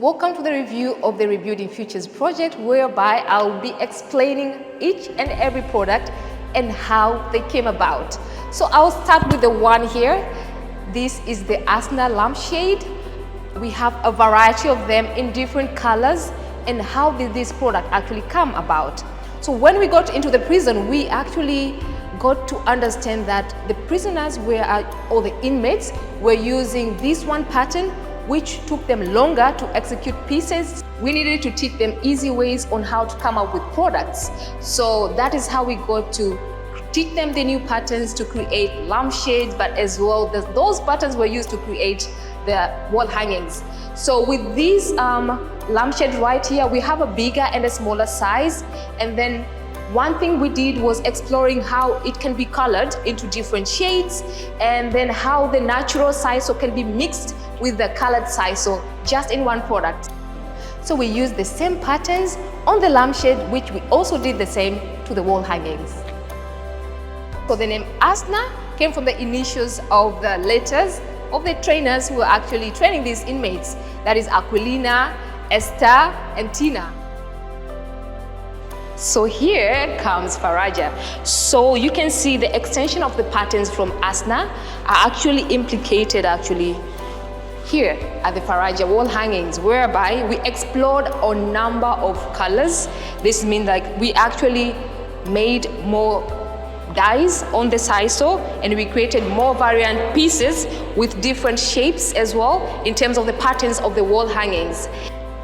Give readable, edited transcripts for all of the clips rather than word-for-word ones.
Welcome to the review of the Rebuilding Futures project, whereby I'll be explaining each and every product and how they came about. So I'll start with the one here. This is the Asna lampshade. We have a variety of them in different colors. And how did this product actually come about? So when we got into the prison, we actually got to understand that the prisoners or the inmates were using this one pattern, which took them longer to execute pieces. We needed to teach them easy ways on how to come up with products. So that is how we got to teach them the new patterns to create lampshades, but as well, those patterns were used to create the wall hangings. So with these lampshades right here, we have a bigger and a smaller size. And then one thing we did was exploring how it can be colored into different shades, and then how the natural sisal can be mixed with the colored sisal just in one product. So we used the same patterns on the lampshade, which we also did the same to the wall hangings. So the name Asna came from the initials of the letters of the trainers who were actually training these inmates. That is Aquilina, Esther, and Tina. So here comes Faraja. So you can see the extension of the patterns from Asna are actually implicated here at the Faraja wall hangings, whereby we explored a number of colors. This means like we actually made more dyes on the sisal, and we created more variant pieces with different shapes as well in terms of the patterns of the wall hangings.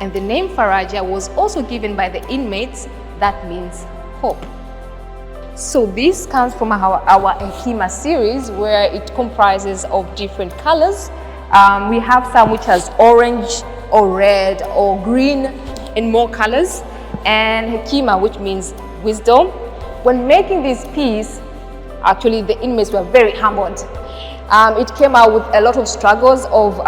And the name Faraja was also given by the inmates. That means hope. So this comes from our Hekima series, where it comprises of different colors. We have some which has orange or red or green and more colors, and Hekima, which means wisdom. When making this piece, actually the inmates were very humbled. It came out with a lot of struggles of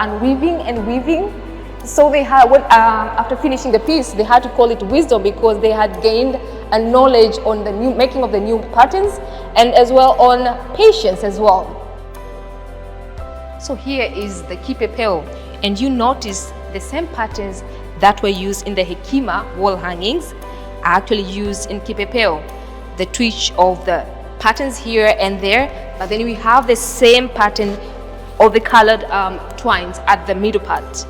unweaving and weaving. So they had, after finishing the piece, they had to call it wisdom, because they had gained a knowledge on the making of the new patterns, and as well on patience as well. So here is the kipepeo, and you notice the same patterns that were used in the Hekima wall hangings are actually used in kipepeo. The twitch of the patterns here and there, but then we have the same pattern of the colored twines at the middle part.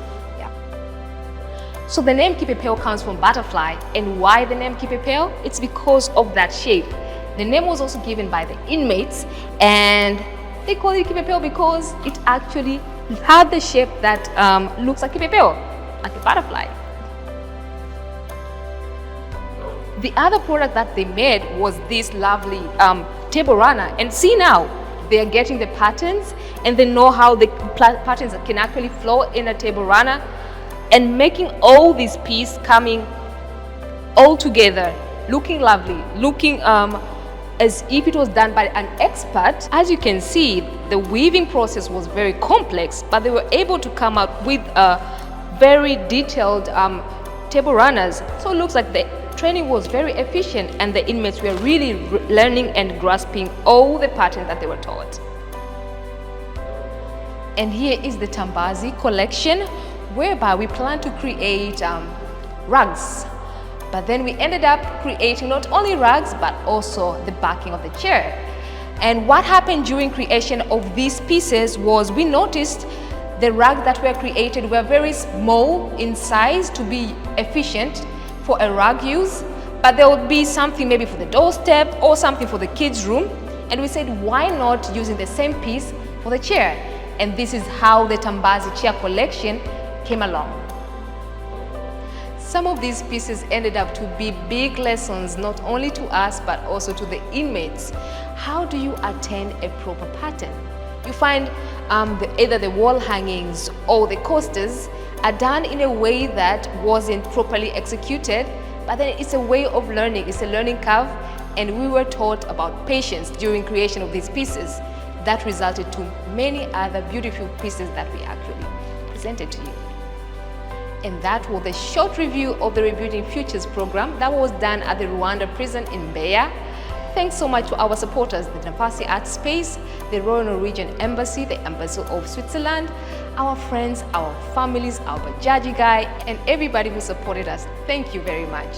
So the name kipepeo comes from butterfly. And why the name kipepeo? It's because of that shape. The name was also given by the inmates, and they call it kipepeo because it actually had the shape that looks like kipepeo, like a butterfly. The other product that they made was this lovely table runner. And see now, they are getting the patterns, and they know how the patterns can actually flow in a table runner, and making all these pieces coming all together, looking lovely, looking as if it was done by an expert. As you can see, the weaving process was very complex, but they were able to come up with very detailed table runners. So it looks like the training was very efficient, and the inmates were really learning and grasping all the patterns that they were taught. And here is the Tambazi collection, whereby we plan to create rugs. But then we ended up creating not only rugs, but also the backing of the chair. And what happened during creation of these pieces was we noticed the rugs that were created were very small in size to be efficient for a rug use, but there would be something maybe for the doorstep or something for the kids' room. And we said, why not using the same piece for the chair? And this is how the Tambazi chair collection came along. Some of these pieces ended up to be big lessons, not only to us, but also to the inmates. How do you attain a proper pattern? You find either the wall hangings or the coasters are done in a way that wasn't properly executed, but then it's a way of learning, it's a learning curve, and we were taught about patience during creation of these pieces. That resulted to many other beautiful pieces that we actually presented to you. And that was a short review of the Rebuilding Futures program that was done at the Rwanda prison in Mbeya. Thanks so much to our supporters, the Nafasi Art Space, the Royal Norwegian Embassy, the Embassy of Switzerland, our friends, our families, our Bajaji guy, and everybody who supported us. Thank you very much.